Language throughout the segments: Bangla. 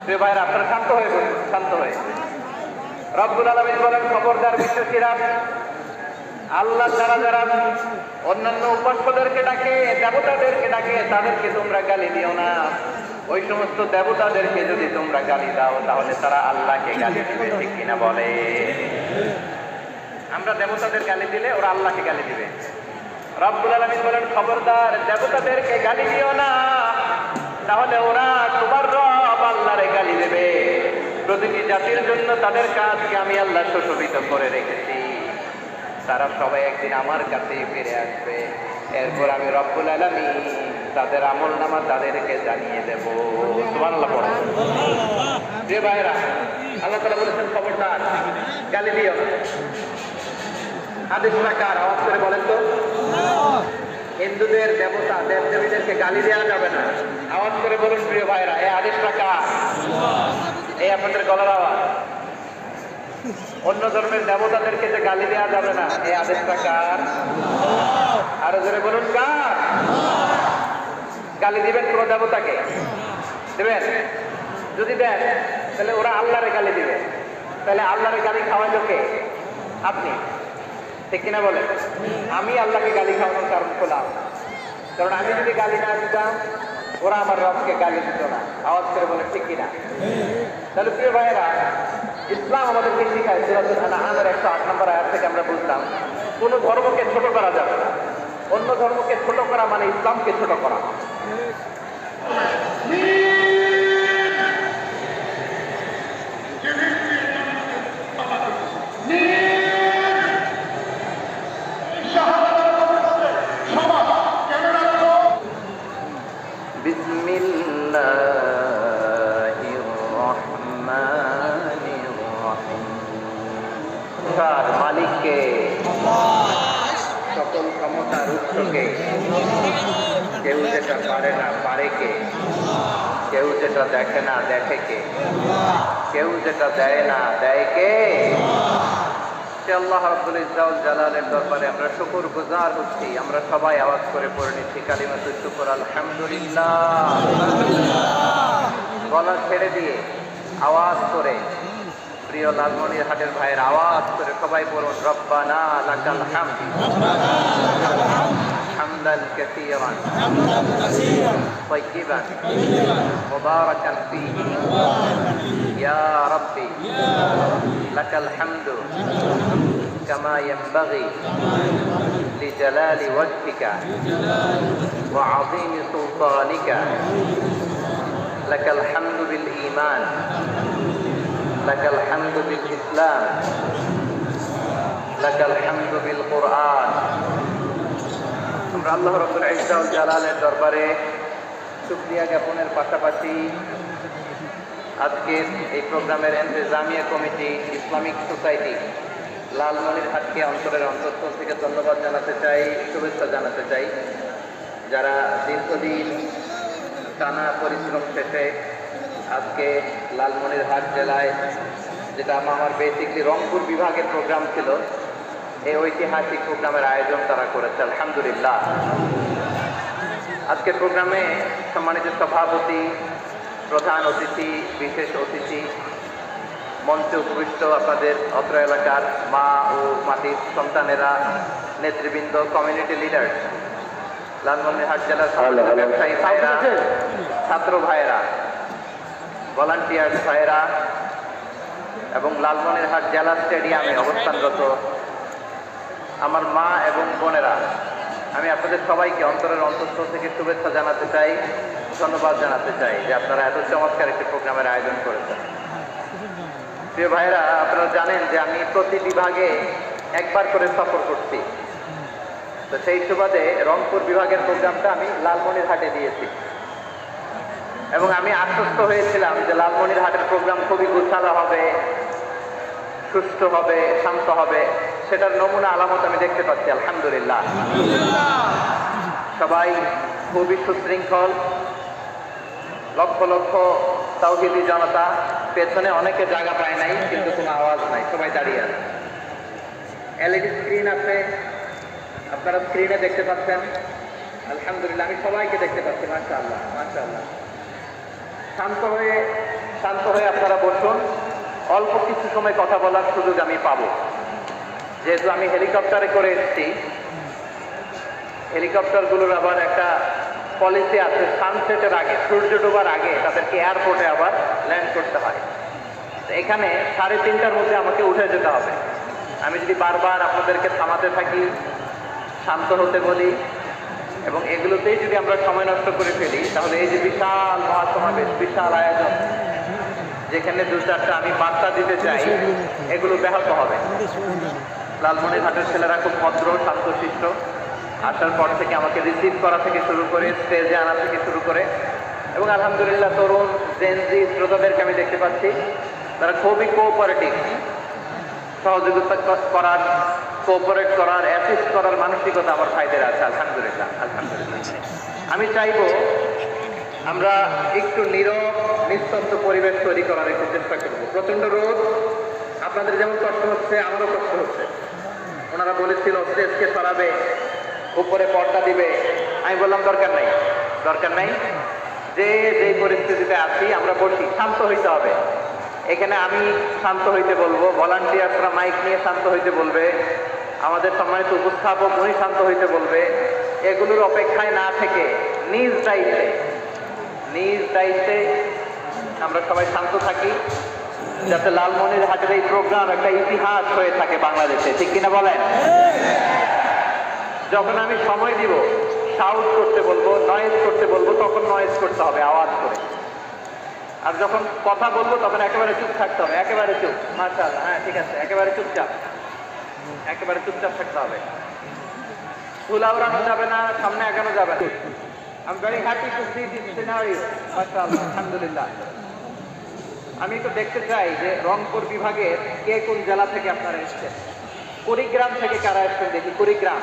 প্রিয় ভাইরা, আপনারা শান্ত হয়ে বলুন, শান্ত হয়ে। রব্বুল আলামিন বলেন, খবরদার বিশ্বাসীরা, আল্লাহ যারা যারা অন্যান্য উপাস্যদেরকে ডাকে, দেবতাদেরকে ডাকে, তাদেরকে তোমরা গালি দিও না। ওই সমস্ত দেবতাদেরকে যদি তোমরা গালি দাও তাহলে তারা আল্লাহকে গালি দিবে, ঠিক কিনা বলে? আমরা দেবতাদের গালি দিলে ওরা আল্লাহকে গালি দিবে। রব্বুল আলামিন বলেন, খবরদার দেবতাদেরকে গালি দিও না, তাহলে ওরা তোমার রব আল্লাহরে গালি দেবে। প্রতিটি জাতির জন্য তাদের কাজকে আমি আল্লাহ সুশোভিত করে রেখেছি। তারা সবাই একদিন আমার কাছেই ফিরে আসবে। এরপর আমি রব্বুল আলামিন তাদের আমলনামা তাদেরকে জানিয়ে দেব। সুবহানাল্লাহ পড়ো। প্রিয় ভাইরা, আল্লাহ তাআলা বলেছেন, খবরদার গালি দিও না। আদেশটা কার? আওয়াজ করে বলেন তো। হিন্দুদের দেবতা দেবদেবীদেরকে গালি দেওয়া যাবে না। আওয়াজ করে বলুন প্রিয় ভাইরা, এই আদেশটা কার? এই আপনাদের গলার আওয়াজ। অন্য ধর্মের দেবতাদেরকে যে গালি দেওয়া যাবে না, এই আদেশটা কার? আরো জোরে বলুন, কার? গালি দিবেন কোন দেবতাকে? দেবেন? যদি দেন তাহলে ওরা আল্লাহরে গালি দিবে। তাহলে আল্লাহরে গালি খাওয়াইলো কে? আপনি, ঠিক কিনা বলেন? আমি আল্লাহকে গালি খাওয়ানোর কারণ খোলাম, কারণ আমি যদি গালি না দিতাম ওরা আমার রবকে গালি দিত না। আওয়াজ করে বলে ঠিক কিনা? তাহলে প্রিয় ভাইয়েরা, ইসলাম আমাদেরকে শিখায়, সূরাতুল আনআমের 108 নম্বর আয়াত থেকে আমরা বুঝলাম, কোন ধর্মকে ছোট করা যাবে না। অন্য ধর্মকে ছোট করা মানে ইসলামকে ছোট করা। মালিককে, সকল ক্ষমতার উৎসকে, কেউ যেটা পারে না পারে কে, কেউ যেটা দেখে না দেখে কে, কেউ যেটা দেয় না দেয় কে? সে আল্লাহ রাব্বুল ইজ্জত ওয়াল জালালের দরবারে আমরা শুকর গুজার হচ্ছি। আমরা সবাই আওয়াজ করে পড়ে নিচ্ছি কালিমাতুশ শুকর, আলহামদুলিল্লাহ। গলা ছেড়ে দিয়ে আওয়াজ করে, প্রিয় লালমনিরহাটের ভাইয়ের আওয়াজ করে সবাই বলুন, রব্বানা লাকাল হামদ হামদান কাসীরান তাইয়িবান মুবারাকান ফীহি ইয়া রাব্বি লাকাল হামদু কামা ইয়ানবাগি লিজালালি ওয়াজহিকা ওয়া আযীমি সুলতানিকা লাকাল হামদু বিল ঈমান লাকাল হামদু বিল ইসলাম লাকাল হামদু বিল কুরআন। আমরা আল্লাহ রাব্বুল ইজ্জত ওয়াল জালালের দরবারে শুকরিয়া জ্ঞাপনের পাশাপাশি আজকের এই প্রোগ্রামের ইন্তেজামিয়া কমিটি, ইসলামিক সোসাইটি লালমনিরহাটকে অন্তরের অন্তঃস্থল থেকে ধন্যবাদ জানাতে চাই, শুভেচ্ছা জানাতে চাই। যারা দীর্ঘদিন টানা পরিশ্রম শেষে আজকে লালমনিরহাট জেলায়, যেটা আমার বেসিকলি রংপুর বিভাগের প্রোগ্রাম ছিল, এই ঐতিহাসিক প্রোগ্রামের আয়োজন তারা করেছে, আলহামদুলিল্লাহ। আজকের প্রোগ্রামে সম্মানিত সভাপতি, প্রধান অতিথি, বিশেষ অতিথি, মঞ্চে উপবিষ্ট আপনাদের অত্র এলাকার মা ও মাটির সন্তানেরা, নেতৃবৃন্দ, কমিউনিটি লিডার, লালমনিরহাট জেলার ব্যবসায়ী ভাইরা, ছাত্র ভাইরা, ভলান্টিয়ার ভাইরা এবং লালমনিরহাট জেলা স্টেডিয়ামে অবস্থানরত আমার মা এবং বোনেরা, আমি আপনাদের সবাইকে অন্তরের অন্তঃস্থল থেকে শুভেচ্ছা জানাতে চাই, ধন্যবাদ জানাতে চাই যে আপনারা এত চমৎকার একটি প্রোগ্রামের আয়োজন করেছেন। প্রিয় ভাইরা, আপনারা জানেন যে আমি প্রতি বিভাগে একবার করে সফর করছি। তো সেই সুবাদে রংপুর বিভাগের প্রোগ্রামটা আমি লালমনিরহাটে দিয়েছি এবং আমি আশ্বস্ত হয়েছিলাম যে লালমনিরহাটের প্রোগ্রাম খুবই গোছালো হবে, সুষ্ঠু হবে, শান্ত হবে। সেটার নমুনা আলামত আমি দেখতে পাচ্ছি, আলহামদুলিল্লাহ। সবাই খুবই সুশৃঙ্খল, লক্ষ লক্ষ তাওহীদি জনতা, পেছনে অনেকে জায়গা পায় নাই কিন্তু কোনো আওয়াজ নাই, সবাই দাঁড়িয়ে আছে। এলইডি স্ক্রিন আছে, আপনারা স্ক্রিনে দেখতে পাচ্ছেন, আলহামদুলিল্লাহ। আমি সবাইকে দেখতে পাচ্ছি, মাশাআল্লাহ মাশাআল্লাহ। শান্ত হয়ে অল্প কিছু সময় কথা বলার সুযোগ আমি পাবো। যেহেতু আমি হেলিকপ্টারে করে এসেছি, হেলিকপ্টারগুলোর আবার একটা পলিসি আছে, সানসেটের আগে, সূর্য ডোবার আগে তাদেরকে এয়ারপোর্টে আবার ল্যান্ড করতে হয়। তো এখানে 3:30টার মধ্যে আমাকে উঠে যেতে হবে। আমি যদি বারবার আপনাদেরকে থামাতে থাকি, শান্ত হতে বলি এবং এগুলোতেই যদি আমরা সময় নষ্ট করে ফেলি, তাহলে এই যে বিশাল মহাসমাবেশ, বিশাল আয়োজন, যেখানে 2-4টা আমি বার্তা দিতে চাই, এগুলো ব্যাহত হবে। লালমনিরহাটের ছেলেরা খুব ভদ্র, শান্তশিষ্ট। আসার পর থেকে আমাকে রিসিভ করা থেকে শুরু করে, স্টেজে আনা থেকে শুরু করে, এবং আলহামদুলিল্লাহ তরুণ জেনজি শ্রোতাদেরকে আমি দেখতে পাচ্ছি, তারা খুবই কোঅপারেটিভ। সহযোগিতা করার, কোঅপারেট করার, অ্যাসিস্ট করার মানসিকতা আমার ভাইদের আছে। আলহামদুলিল্লাহ, আলহামদুলিল্লাহ। আমি চাইবো আমরা একটু নীরব, নিস্তব্ধ পরিবেশ তৈরি করার একটু চেষ্টা করবো। প্রচন্ড রোদ, আপনাদের যেমন কষ্ট হচ্ছে আমারও কষ্ট হচ্ছে। ওনারা বলেছিল স্টেজকে সরাবে, উপরে পর্দা দিবে। আমি বললাম দরকার নাই, দরকার নাই। যে পরিস্থিতিতে আছি আমরা বসি, শান্ত হইতে হবে। এখানে আমি শান্ত হইতে বলবো, ভলান্টিয়াররা মাইক নিয়ে শান্ত হইতে বলবে, আমাদের সম্মানিত উপস্থাপক উনি শান্ত হইতে বলবে। এগুলোর অপেক্ষায় না থেকে নিজ দায়িত্বে আমরা সবাই শান্ত থাকি, যাতে লালমনিরহাটের এই প্রোগ্রাম একটা ইতিহাস হয়ে থাকে বাংলাদেশে। ঠিক কিনা বলেন? যখন আমি সময় দিব, শাউট করতে বলবো, নয়েজ করতে বলবো, তখন নয়েজ করতে হবে আওয়াজ করে। আর যখন কথা বলবো তখন একেবারে চুপ থাকতে হবে, একেবারে চুপ। মাশাআল্লাহ, হ্যাঁ ঠিক আছে, একেবারে চুপচাপ, একেবারে চুপচাপ থাকতে হবে। ধুলা উড়ানো যাবে না, সামনে এগানো যাবে না। I'm very happy to see this scenario. মাশাআল্লাহ, আলহামদুলিল্লাহ। আমি একটু দেখতে চাই যে রংপুর বিভাগের কে কোন জেলা থেকে আপনারা এসেছেন। কুড়িগ্রাম থেকে কারা এসেছেন দেখি? কুড়িগ্রাম।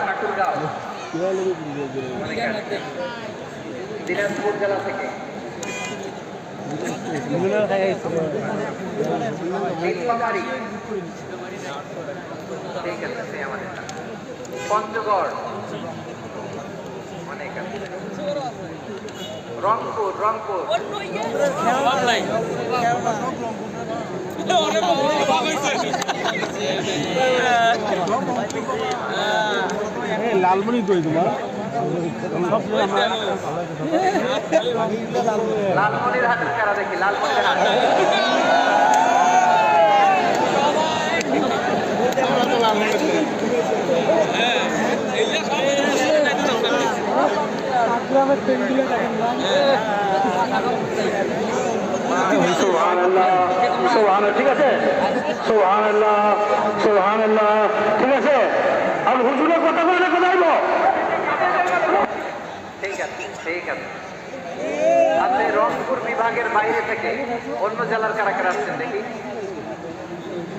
ঠাকুরগাঁও দিনাজপুর জেলা থেকে, ঠিক আছে, আমাদের পঞ্চগড়, অনেক আছে, রংপুর লালমনি দই তোমার লালমনিরহাটের কারা দেখি? লালমনিরহাট ঠিক আছে, ঠিক আছে। আর হুজুরের কথা বলে কোথায়? ঠিক আছে, ঠিক আছে। আপনি রংপুর বিভাগের বাইরে থেকে অন্য জেলার কারা কারা আসছেন দেখি?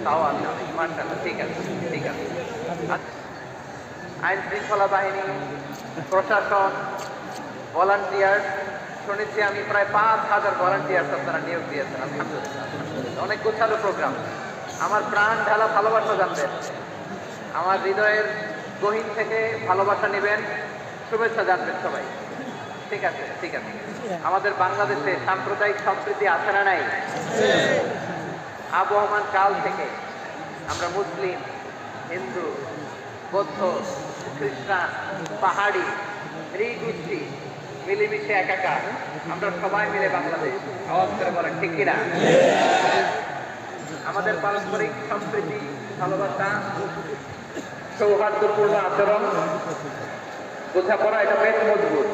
তাও আছে, মাশাআল্লাহ, ঠিক আছে, ঠিক আছে। আইন শৃঙ্খলা বাহিনী, প্রশাসন, ভলান্টিয়ার, শুনেছি আমি প্রায় 5,000 ভলান্টিয়ার আপনারা নিয়োগ দিয়েছেন। আলহামদুলিল্লাহ, অনেক গোছালো প্রোগ্রাম। আমার প্রাণ ঢালা ভালোবাসা জানবেন, আমার হৃদয়ের গহীন থেকে ভালোবাসা নেবেন, শুভেচ্ছা জানবেন সবাই। ঠিক আছে, ঠিক আছে। আমাদের বাংলাদেশে সাম্প্রদায়িক সম্প্রীতি আছে না নাই? আবহমান কাল থেকে আমরা মুসলিম, হিন্দু, বৌদ্ধ, খ্রিস্টান, পাহাড়ি, নৃগোষ্ঠী মিলেমিশে একাকার, আমরা সবাই মিলে বাংলাদেশ। আওয়াজ করে বলেন ঠিক কিনা? আমাদের পারস্পরিক সম্প্রীতি, ভালোবাসা, সৌহার্দ্যপূর্ণ আচরণ, বোঝাপড়া, এটা বেশ মজবুত,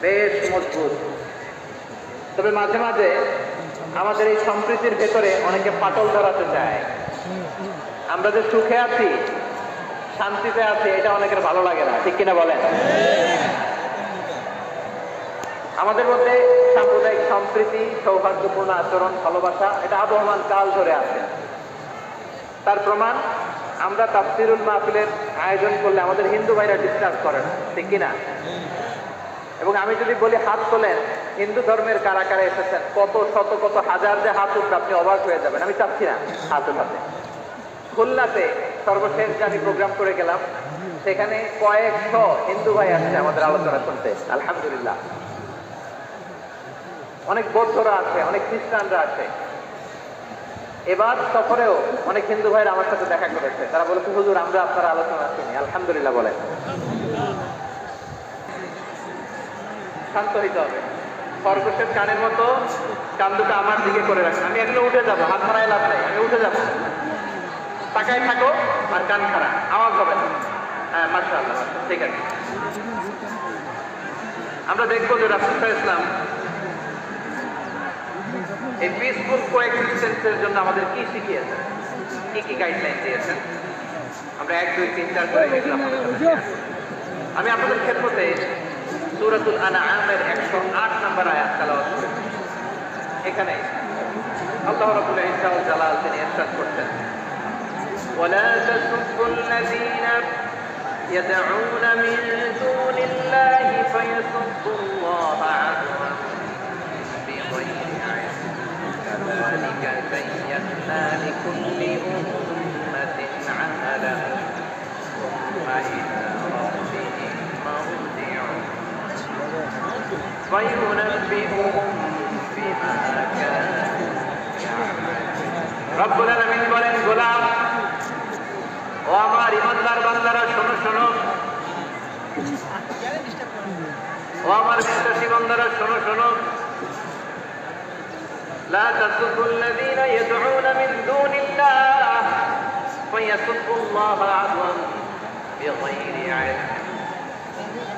বেশ মজবুত। তবে মাঝে মাঝে আমাদের এই সম্প্রীতির ভেতরে অনেকে ফাটল ধরাতে চায়। আমরা যে সুখে আছি, শান্তিতে আছি, এটা অনেকের ভালো লাগে না। ঠিক কিনা বলেন? আমাদের মধ্যে সাম্প্রদায়িক সম্প্রীতি, সৌহার্দ্যপূর্ণ আচরণ, ভালোবাসা, এটা আবহমান কাল ধরে আছে। তার প্রমাণ আমরা তাফসিরুল মাহফিলের আয়োজন করলে আমাদের হিন্দু ভাইরা ডিস্টার্ব করে না। ঠিক কিনা? এবং আমি যদি বলি হাত তোলেন, হিন্দু ধর্মের কারা কারা এসেছেন, কত শত কত হাজার যে হাত উঠবে, আপনি অবাক হয়ে যাবেন। আমি চাচ্ছি না হাত উঠাতে, খুলনাতে সর্বশেষ যে আমি প্রোগ্রাম করে গেলাম, সেখানে কয়েকশ হিন্দু ভাই আসছে আমাদের আলোচনা শুনতে, আলহামদুলিল্লাহ। অনেক বৌদ্ধরা আছে, অনেক খ্রিস্টানরা আছে। এবার সফরেও অনেক হিন্দু ভাইরা আমার সাথে দেখা করেছে, তারা বলেছে হুজুর আমরা আপনার আলোচনা শুনি, আলহামদুলিল্লাহ বলেন। শান্ত হইতে হবে, খরগোশের কানের মতো কান দুটো আমার দিকে করে রাখেন। আমি এগুলো উঠে যাবো, হাত মারায় লাভ নেই, আমি উঠে যাবো। তাকায় থাকো আর কান খারাপ, আওয়াজ হবে না। হ্যাঁ, মাশাআল্লাহ, ঠিক আছে। আমরা দেখবো যে রাসূল সাল্লাল্লাহু আলাইহি ওয়াসাল্লাম এই পিসফুল কোএক্সিস্টেন্সের জন্য আমাদের কি শিখিয়েছেন, কি কি গাইডলাইন দিয়েছেন। আমরা 1, 2, 3, 4 করে এগুলো আপনাদের সাথে share করব। আমি আপনাদের খেদমতে সূরাতুল আনআমের 108 নম্বর আয়াত তেলাওয়াত করেছি। এখানে আল্লাহ রাব্বুল ইজ্জত ওয়াল জালাল তিনি ইরশাদ করছেন, ওয়ালা তাসুবুল্লাযীনা يدعون من دون الله فيسبوا الله عدوا بغير علم كذلك زينا لكل أمة عملهم ثم إلى ربهم مرجعهم فينبئهم بما كانوا يعملون رب العالمين বলেন, গোলাম ও আমার ইমানদার বান্দারা, শোনো শোনো, ও আমার বিশ্বাসী বান্দারা, শোনো শোনো, লা তাসুবুল্লাযীনা ইয়াদউনা মিন দুনিল্লাহ ফায়াসুবুল্লাহা আদওয়ান বিগাইরি ইলম।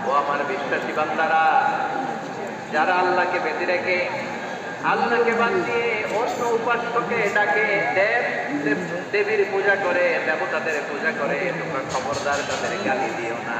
ও আমার বিশ্বাসী বান্দারা, যারা আল্লাহকে বেঁধে রেখে, আল্লাহকে বাদ দিয়ে অন্য উপাস্যকে ডাকে, দেবীর পূজা করে, দেবতাদের পূজা করে, তোমরা খবরদার তাদের গালি দিও না।